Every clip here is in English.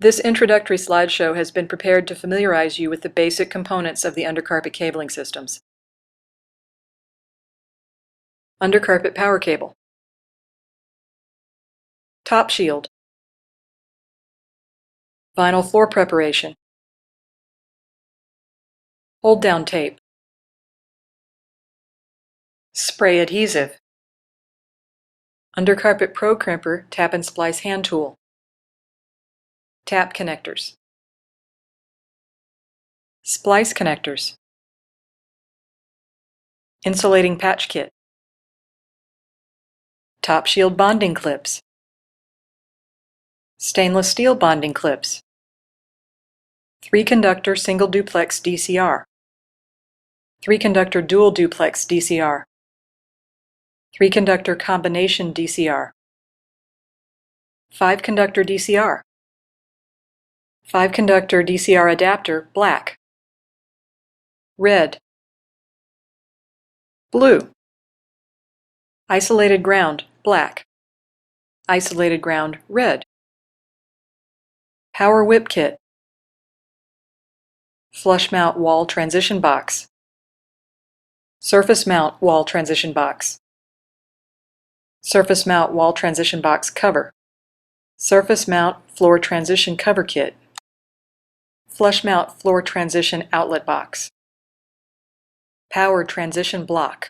This introductory slideshow has been prepared to familiarize you with the basic components of the undercarpet cabling systems. Undercarpet power cable. Top shield. Vinyl floor preparation. Hold down tape. Spray adhesive. Undercarpet Pro Crimper tap and splice hand tool. Tap connectors. Splice connectors. Insulating patch kit. Top shield bonding clips. Stainless steel bonding clips. 3-conductor single duplex DCR. 3-conductor dual duplex DCR. 3-conductor combination DCR. 5-conductor DCR. 5-conductor DCR adapter, black. Red. Blue. Isolated ground, black. Isolated ground, red. Power whip kit. Flush mount wall transition box. Surface mount wall transition box. Surface mount wall transition box cover. Surface mount floor transition cover kit. Flush mount floor transition outlet box. Power transition block.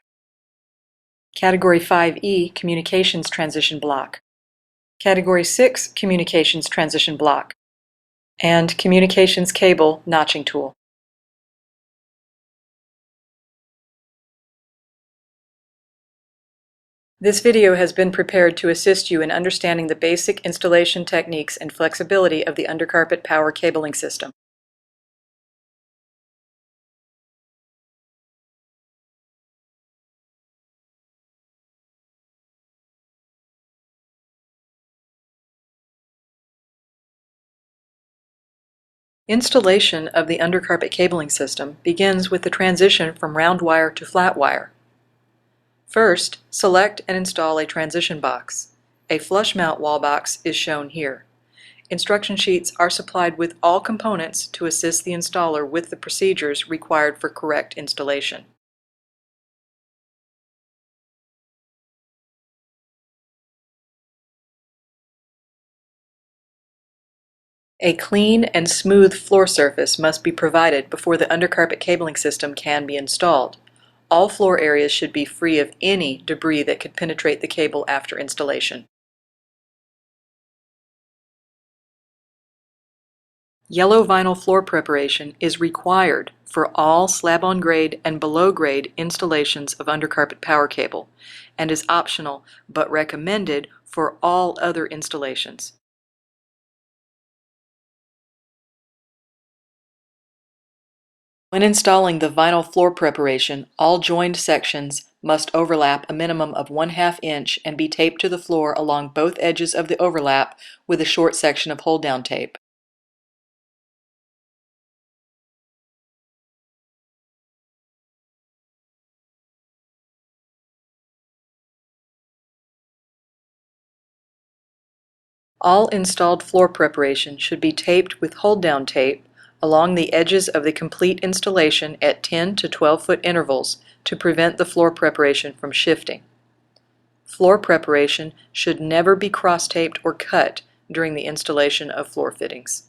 Category 5E communications transition block. Category 6 communications transition block. And communications cable notching tool. This video has been prepared to assist you in understanding the basic installation techniques and flexibility of the undercarpet power cabling system. Installation of the undercarpet cabling system begins with the transition from round wire to flat wire. First, select and install a transition box. A flush mount wall box is shown here. Instruction sheets are supplied with all components to assist the installer with the procedures required for correct installation. A clean and smooth floor surface must be provided before the undercarpet cabling system can be installed. All floor areas should be free of any debris that could penetrate the cable after installation. Yellow vinyl floor preparation is required for all slab-on-grade and below-grade installations of undercarpet power cable and is optional but recommended for all other installations. When installing the vinyl floor preparation, all joined sections must overlap a minimum of 1/2 inch and be taped to the floor along both edges of the overlap with a short section of hold-down tape. All installed floor preparation should be taped with hold-down tape along the edges of the complete installation at 10 to 12 foot intervals to prevent the floor preparation from shifting. Floor preparation should never be cross-taped or cut during the installation of floor fittings.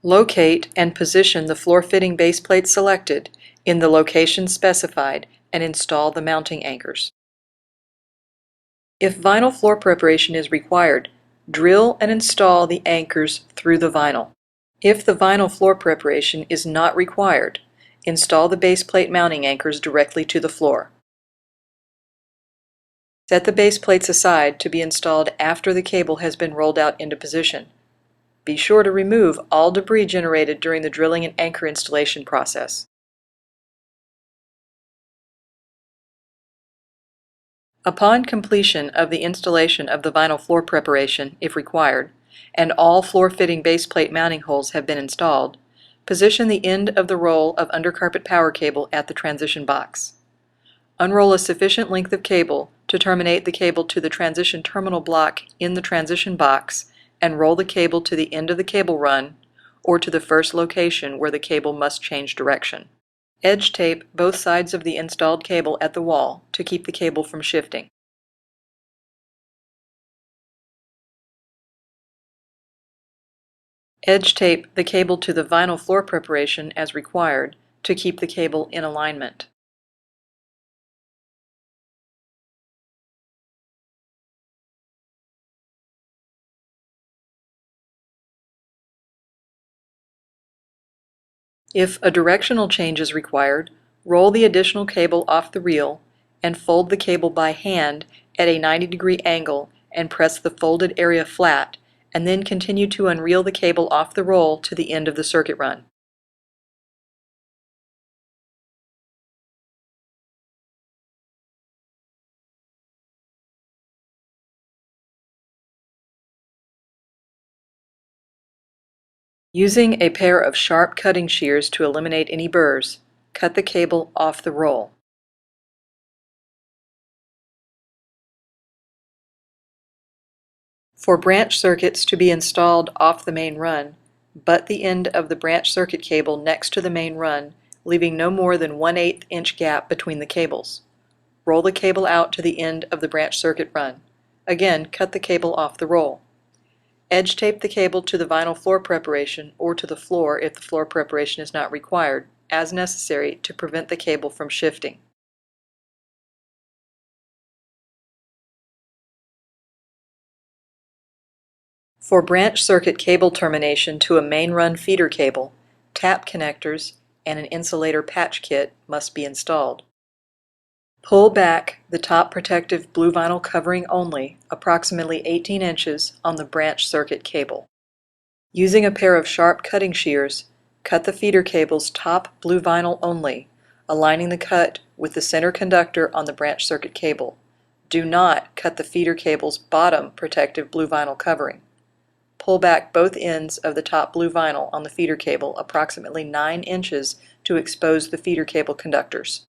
Locate and position the floor fitting base plate selected in the location specified and install the mounting anchors. If vinyl floor preparation is required, drill and install the anchors through the vinyl. If the vinyl floor preparation is not required, install the base plate mounting anchors directly to the floor. Set the base plates aside to be installed after the cable has been rolled out into position. Be sure to remove all debris generated during the drilling and anchor installation process. Upon completion of the installation of the vinyl floor preparation, if required, and all floor fitting base plate mounting holes have been installed, position the end of the roll of undercarpet power cable at the transition box. Unroll a sufficient length of cable to terminate the cable to the transition terminal block in the transition box and roll the cable to the end of the cable run or to the first location where the cable must change direction. Edge tape both sides of the installed cable at the wall to keep the cable from shifting. Edge tape the cable to the vinyl floor preparation as required to keep the cable in alignment. If a directional change is required, roll the additional cable off the reel and fold the cable by hand at a 90-degree angle and press the folded area flat, and then continue to unreel the cable off the roll to the end of the circuit run. Using a pair of sharp cutting shears to eliminate any burrs, cut the cable off the roll. For branch circuits to be installed off the main run, butt the end of the branch circuit cable next to the main run, leaving no more than 1/8 inch gap between the cables. Roll the cable out to the end of the branch circuit run. Again, cut the cable off the roll. Edge tape the cable to the vinyl floor preparation or to the floor if the floor preparation is not required, as necessary to prevent the cable from shifting. For branch circuit cable termination to a main run feeder cable, tap connectors and an insulator patch kit must be installed. Pull back the top protective blue vinyl covering only, approximately 18 inches, on the branch circuit cable. Using a pair of sharp cutting shears, cut the feeder cable's top blue vinyl only, aligning the cut with the center conductor on the branch circuit cable. Do not cut the feeder cable's bottom protective blue vinyl covering. Pull back both ends of the top blue vinyl on the feeder cable approximately 9 inches to expose the feeder cable conductors.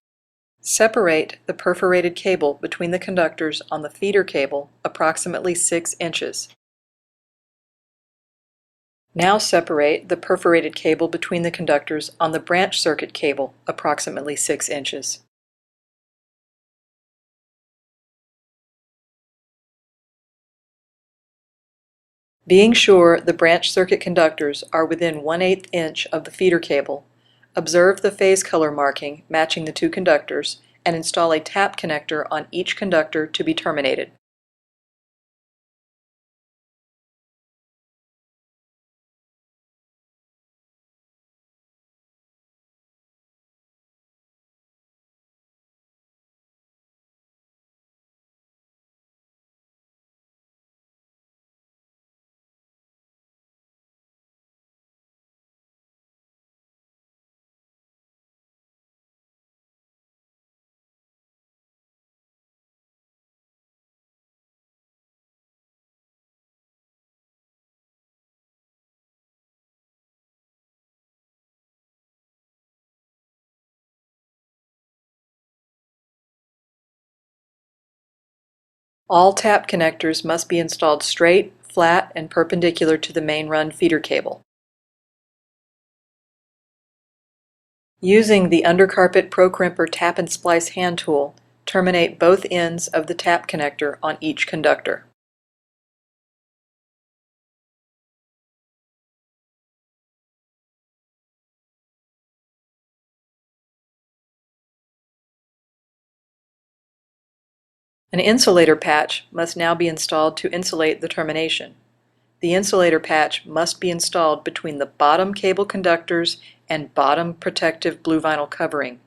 Separate the perforated cable between the conductors on the feeder cable approximately 6 inches. Now separate the perforated cable between the conductors on the branch circuit cable approximately 6 inches. Being sure the branch circuit conductors are within 1/8 inch of the feeder cable, observe the phase color marking matching the two conductors and install a tap connector on each conductor to be terminated. All tap connectors must be installed straight, flat, and perpendicular to the main run feeder cable. Using the undercarpet Pro-Crimper tap and splice hand tool, terminate both ends of the tap connector on each conductor. An insulator patch must now be installed to insulate the termination. The insulator patch must be installed between the bottom cable conductors and bottom protective blue vinyl covering.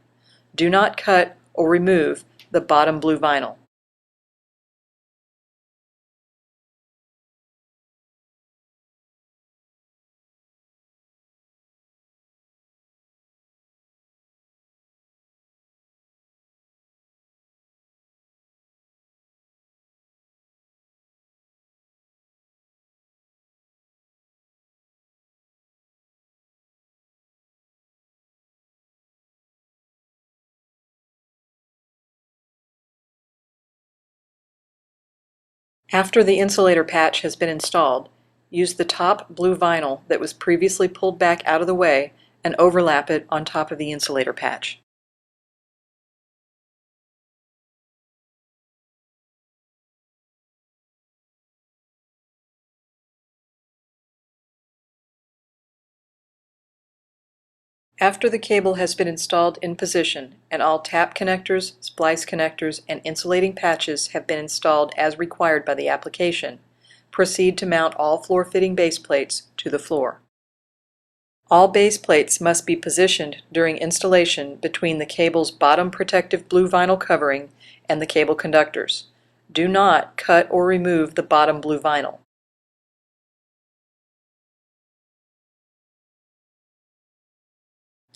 Do not cut or remove the bottom blue vinyl. After the insulator patch has been installed, use the top blue vinyl that was previously pulled back out of the way and overlap it on top of the insulator patch. After the cable has been installed in position and all tap connectors, splice connectors, and insulating patches have been installed as required by the application, proceed to mount all floor-fitting base plates to the floor. All base plates must be positioned during installation between the cable's bottom protective blue vinyl covering and the cable conductors. Do not cut or remove the bottom blue vinyl.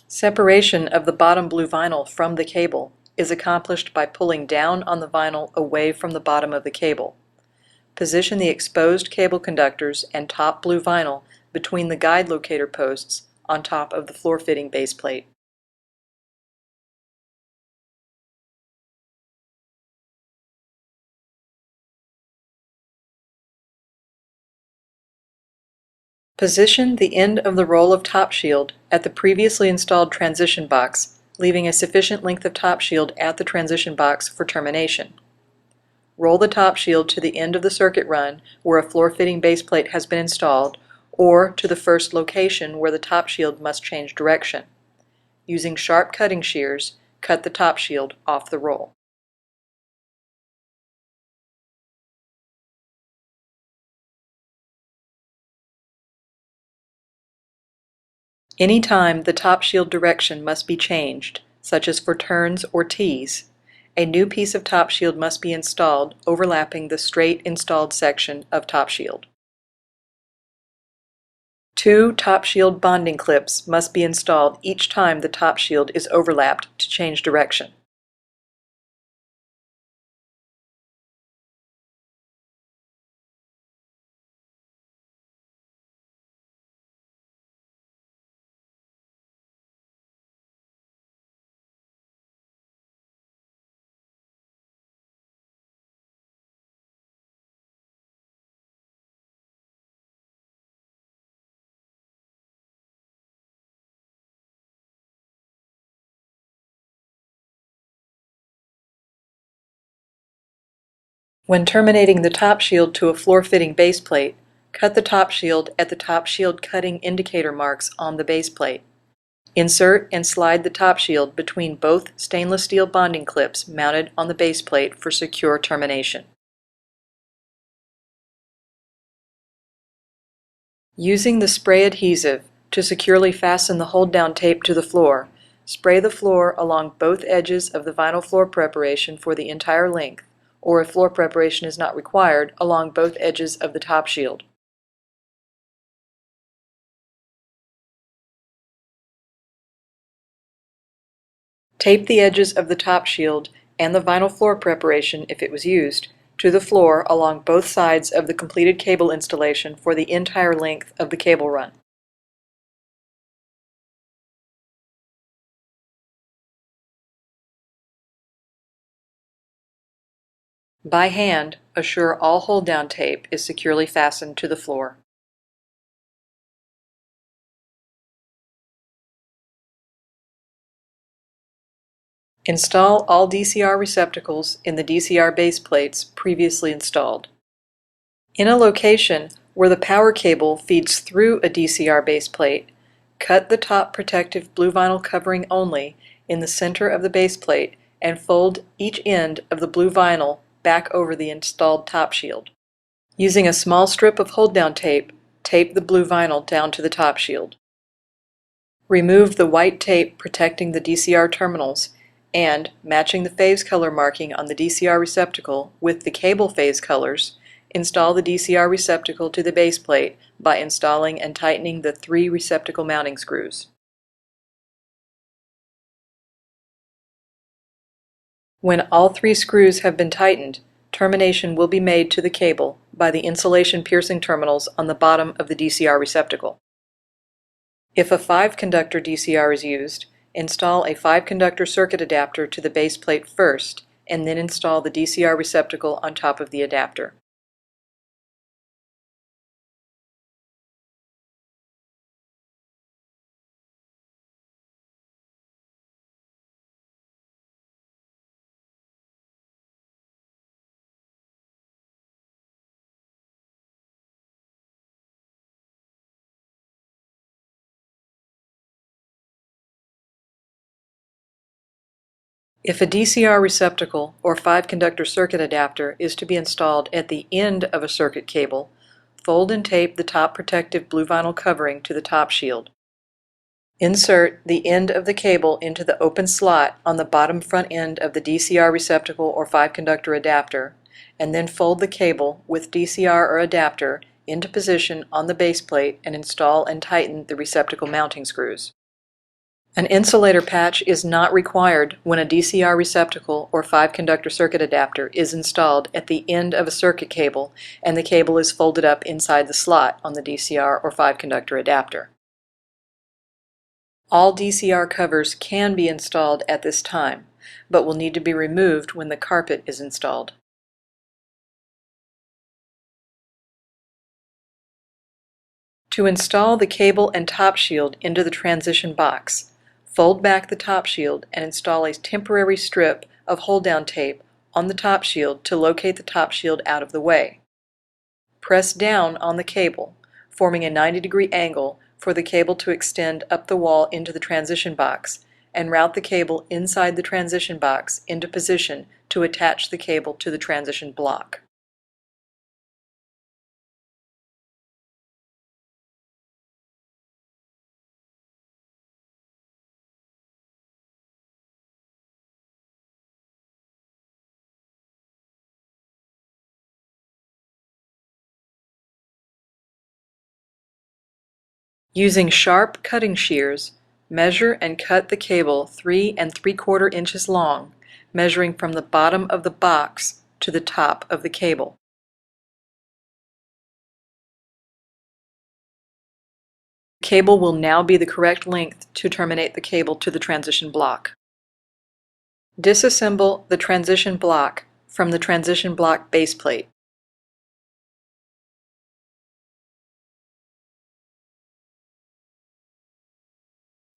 Separation of the bottom blue vinyl from the cable is accomplished by pulling down on the vinyl away from the bottom of the cable. Position the exposed cable conductors and top blue vinyl between the guide locator posts on top of the floor fitting base plate. Position the end of the roll of top shield at the previously installed transition box, leaving a sufficient length of top shield at the transition box for termination. Roll the top shield to the end of the circuit run where a floor fitting base plate has been installed, or to the first location where the top shield must change direction. Using sharp cutting shears, cut the top shield off the roll. Anytime the top shield direction must be changed, such as for turns or tees, a new piece of top shield must be installed overlapping the straight installed section of top shield. 2 top shield bonding clips must be installed each time the top shield is overlapped to change direction. When terminating the top shield to a floor-fitting base plate, cut the top shield at the top shield cutting indicator marks on the base plate. Insert and slide the top shield between both stainless steel bonding clips mounted on the base plate for secure termination. Using the spray adhesive to securely fasten the hold-down tape to the floor, spray the floor along both edges of the vinyl floor preparation for the entire length, or if floor preparation is not required, along both edges of the top shield. Tape the edges of the top shield and the vinyl floor preparation, if it was used, to the floor along both sides of the completed cable installation for the entire length of the cable run. By hand, assure all hold-down tape is securely fastened to the floor. Install all DCR receptacles in the DCR base plates previously installed. In a location where the power cable feeds through a DCR base plate, cut the top protective blue vinyl covering only in the center of the base plate and fold each end of the blue vinyl back over the installed top shield. Using a small strip of hold-down tape, tape the blue vinyl down to the top shield. Remove the white tape protecting the DCR terminals and, matching the phase color marking on the DCR receptacle with the cable phase colors, install the DCR receptacle to the base plate by installing and tightening the 3 receptacle mounting screws. When all 3 screws have been tightened, termination will be made to the cable by the insulation piercing terminals on the bottom of the DCR receptacle. If a 5-conductor DCR is used, install a 5-conductor circuit adapter to the base plate first, and then install the DCR receptacle on top of the adapter. If a DCR receptacle or 5-conductor circuit adapter is to be installed at the end of a circuit cable, fold and tape the top protective blue vinyl covering to the top shield. Insert the end of the cable into the open slot on the bottom front end of the DCR receptacle or 5-conductor adapter, and then fold the cable with DCR or adapter into position on the base plate and install and tighten the receptacle mounting screws. An insulator patch is not required when a DCR receptacle or 5-conductor circuit adapter is installed at the end of a circuit cable and the cable is folded up inside the slot on the DCR or 5-conductor adapter. All DCR covers can be installed at this time, but will need to be removed when the carpet is installed. To install the cable and top shield into the transition box, fold back the top shield and install a temporary strip of hold-down tape on the top shield to locate the top shield out of the way. Press down on the cable, forming a 90-degree angle for the cable to extend up the wall into the transition box, and route the cable inside the transition box into position to attach the cable to the transition block. Using sharp cutting shears, measure and cut the cable 3 3/4 inches long, measuring from the bottom of the box to the top of the cable. The cable will now be the correct length to terminate the cable to the transition block. Disassemble the transition block from the transition block base plate.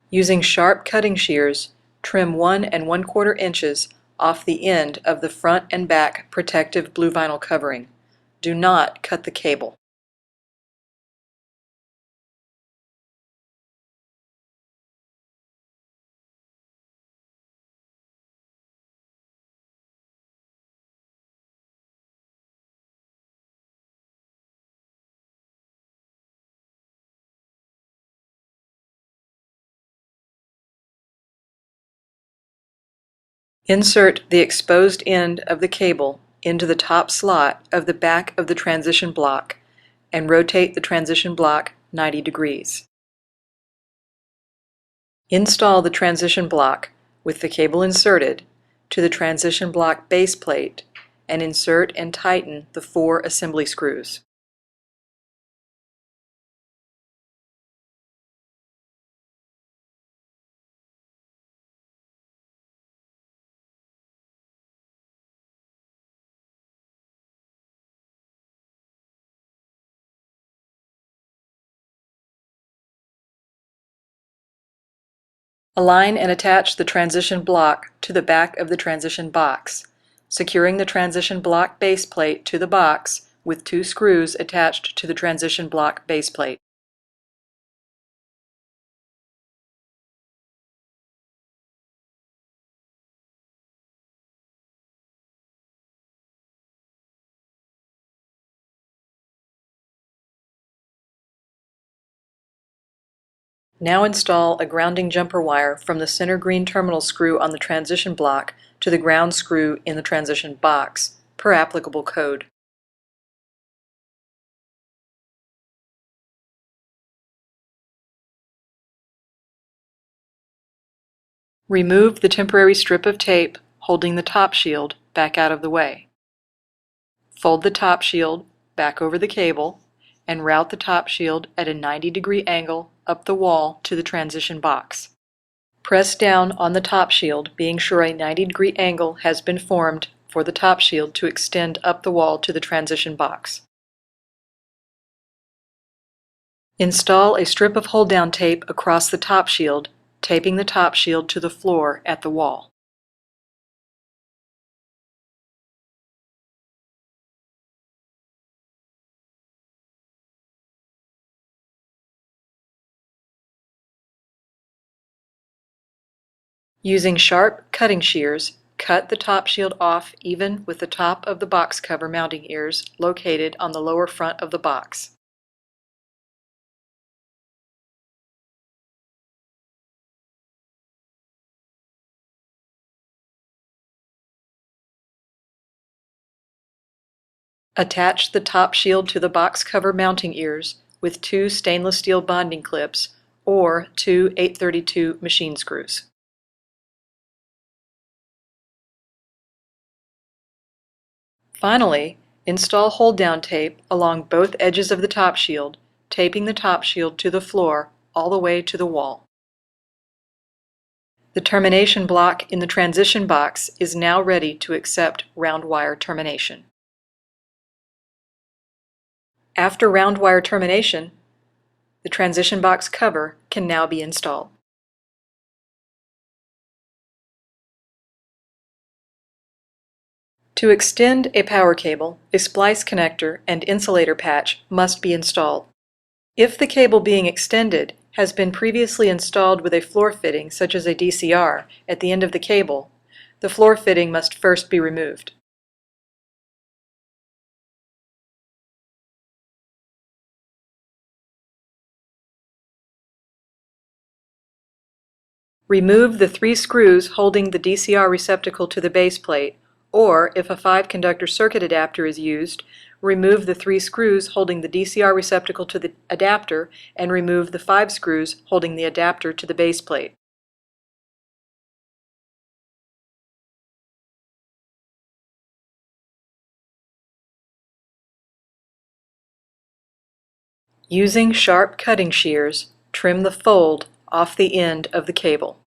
Using sharp cutting shears, trim 1 1/4 inches off the end of the front and back protective blue vinyl covering. Do not cut the cable. Insert the exposed end of the cable into the top slot of the back of the transition block and rotate the transition block 90 degrees. Install the transition block with the cable inserted to the transition block base plate and insert and tighten the 4 assembly screws. Align and attach the transition block to the back of the transition box, securing the transition block base plate to the box with 2 screws attached to the transition block base plate. Now install a grounding jumper wire from the center green terminal screw on the transition block to the ground screw in the transition box, per applicable code. Remove the temporary strip of tape holding the top shield back out of the way. Fold the top shield back over the cable and route the top shield at a 90-degree angle up the wall to the transition box. Press down on the top shield, being sure a 90-degree angle has been formed for the top shield to extend up the wall to the transition box. Install a strip of hold-down tape across the top shield, taping the top shield to the floor at the wall. Using sharp cutting shears, cut the top shield off even with the top of the box cover mounting ears located on the lower front of the box. Attach the top shield to the box cover mounting ears with 2 stainless steel bonding clips or 2 832 machine screws. Finally, install hold-down tape along both edges of the top shield, taping the top shield to the floor all the way to the wall. The termination block in the transition box is now ready to accept round wire termination. After round wire termination, the transition box cover can now be installed. To extend a power cable, a splice connector and insulator patch must be installed. If the cable being extended has been previously installed with a floor fitting, such as a DCR, at the end of the cable, the floor fitting must first be removed. Remove the 3 screws holding the DCR receptacle to the base plate, or if a 5-conductor circuit adapter is used, remove the 3 screws holding the DCR receptacle to the adapter and remove the 5 screws holding the adapter to the base plate. Using sharp cutting shears, trim the fold off the end of the cable.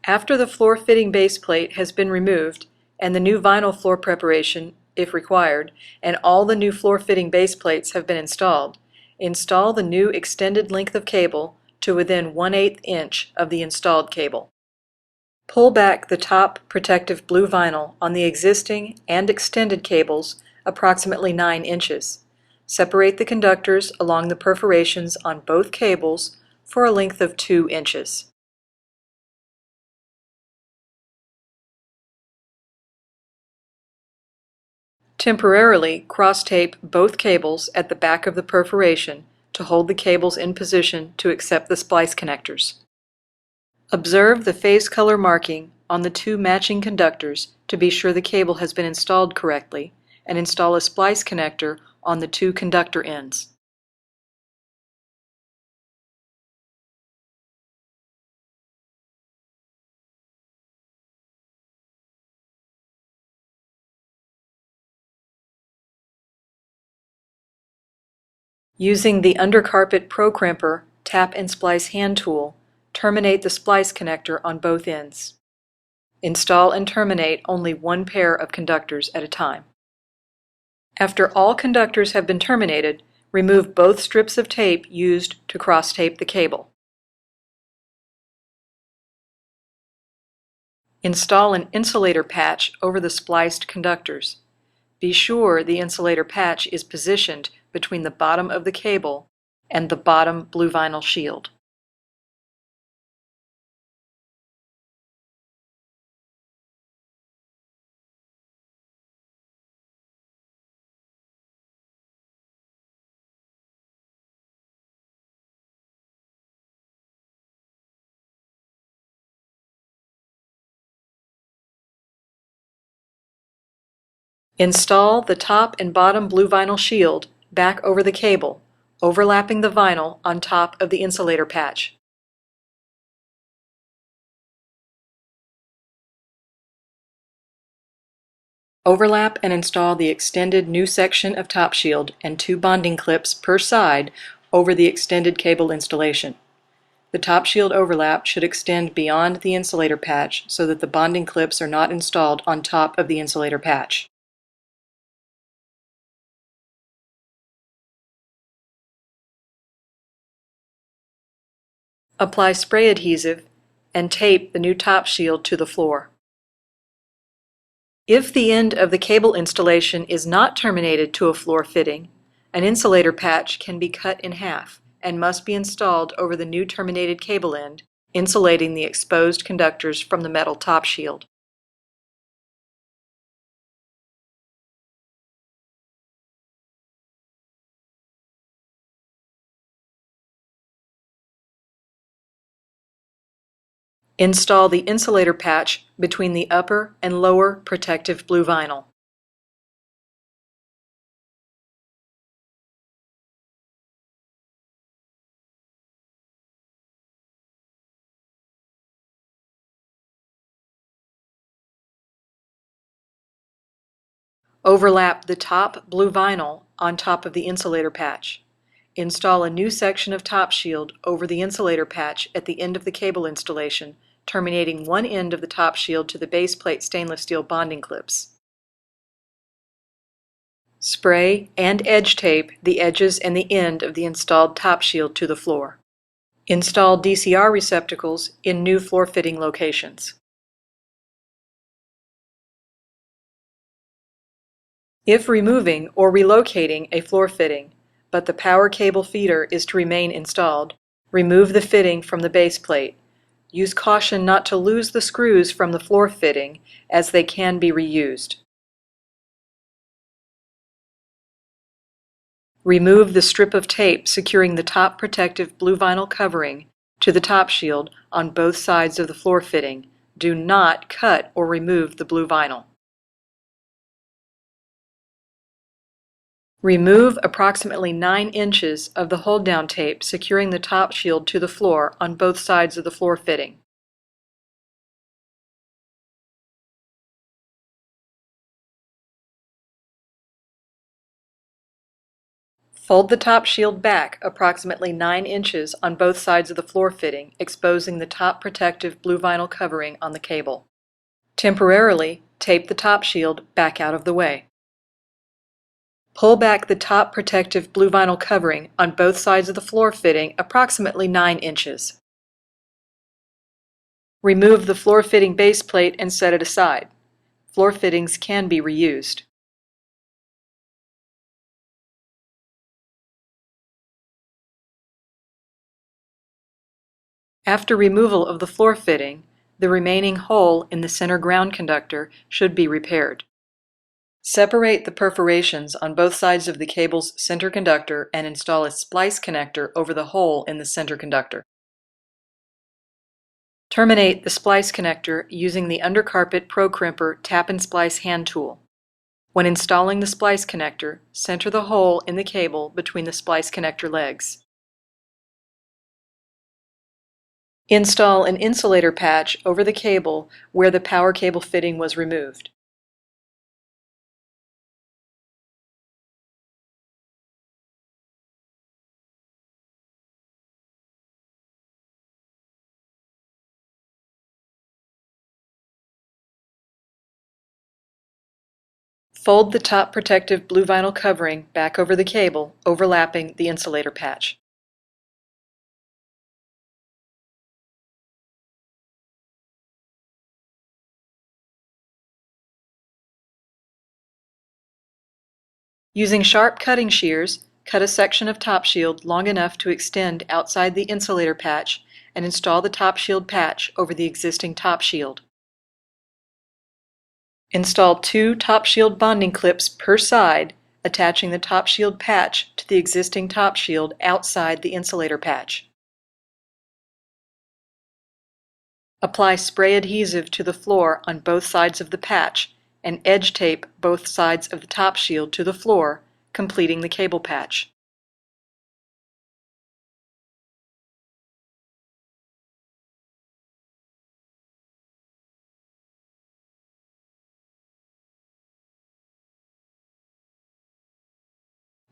After the floor fitting base plate has been removed and the new vinyl floor preparation, if required, and all the new floor fitting base plates have been installed, install the new extended length of cable to within 1/8 inch of the installed cable. Pull back the top protective blue vinyl on the existing and extended cables approximately 9 inches. Separate the conductors along the perforations on both cables for a length of 2 inches. Temporarily cross-tape both cables at the back of the perforation to hold the cables in position to accept the splice connectors. Observe the phase color marking on the 2 matching conductors to be sure the cable has been installed correctly, and install a splice connector on the 2 conductor ends. Using the Undercarpet Pro Crimper Tap and Splice hand tool, terminate the splice connector on both ends. Install and terminate only 1 pair of conductors at a time. After all conductors have been terminated, remove both strips of tape used to cross-tape the cable. Install an insulator patch over the spliced conductors. Be sure the insulator patch is positioned between the bottom of the cable and the bottom blue vinyl shield. Install the top and bottom blue vinyl shield back over the cable, overlapping the vinyl on top of the insulator patch. Overlap and install the extended new section of top shield and 2 bonding clips per side over the extended cable installation. The top shield overlap should extend beyond the insulator patch so that the bonding clips are not installed on top of the insulator patch. Apply spray adhesive and tape the new top shield to the floor. If the end of the cable installation is not terminated to a floor fitting, an insulator patch can be cut in half and must be installed over the new terminated cable end, insulating the exposed conductors from the metal top shield. Install the insulator patch between the upper and lower protective blue vinyl. Overlap the top blue vinyl on top of the insulator patch. Install a new section of top shield over the insulator patch at the end of the cable installation, terminating one end of the top shield to the base plate stainless steel bonding clips. Spray and edge tape the edges and the end of the installed top shield to the floor. Install DCR receptacles in new floor fitting locations. If removing or relocating a floor fitting, but the power cable feeder is to remain installed, remove the fitting from the base plate. Use caution not to lose the screws from the floor fitting, as they can be reused. Remove the strip of tape securing the top protective blue vinyl covering to the top shield on both sides of the floor fitting. Do not cut or remove the blue vinyl. Remove approximately 9 inches of the hold-down tape securing the top shield to the floor on both sides of the floor fitting. Fold the top shield back approximately 9 inches on both sides of the floor fitting, exposing the top protective blue vinyl covering on the cable. Temporarily, tape the top shield back out of the way. Pull back the top protective blue vinyl covering on both sides of the floor fitting approximately 9 inches. Remove the floor fitting base plate and set it aside. Floor fittings can be reused. After removal of the floor fitting, the remaining hole in the center ground conductor should be repaired. Separate the perforations on both sides of the cable's center conductor and install a splice connector over the hole in the center conductor. Terminate the splice connector using the undercarpet Pro Crimper Tap and Splice hand tool. When installing the splice connector, center the hole in the cable between the splice connector legs. Install an insulator patch over the cable where the power cable fitting was removed. Fold the top protective blue vinyl covering back over the cable, overlapping the insulator patch. Using sharp cutting shears, cut a section of top shield long enough to extend outside the insulator patch and install the top shield patch over the existing top shield. Install 2 top shield bonding clips per side, attaching the top shield patch to the existing top shield outside the insulator patch. Apply spray adhesive to the floor on both sides of the patch and edge tape both sides of the top shield to the floor, completing the cable patch.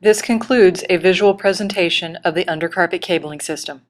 This concludes a visual presentation of the undercarpet cabling system.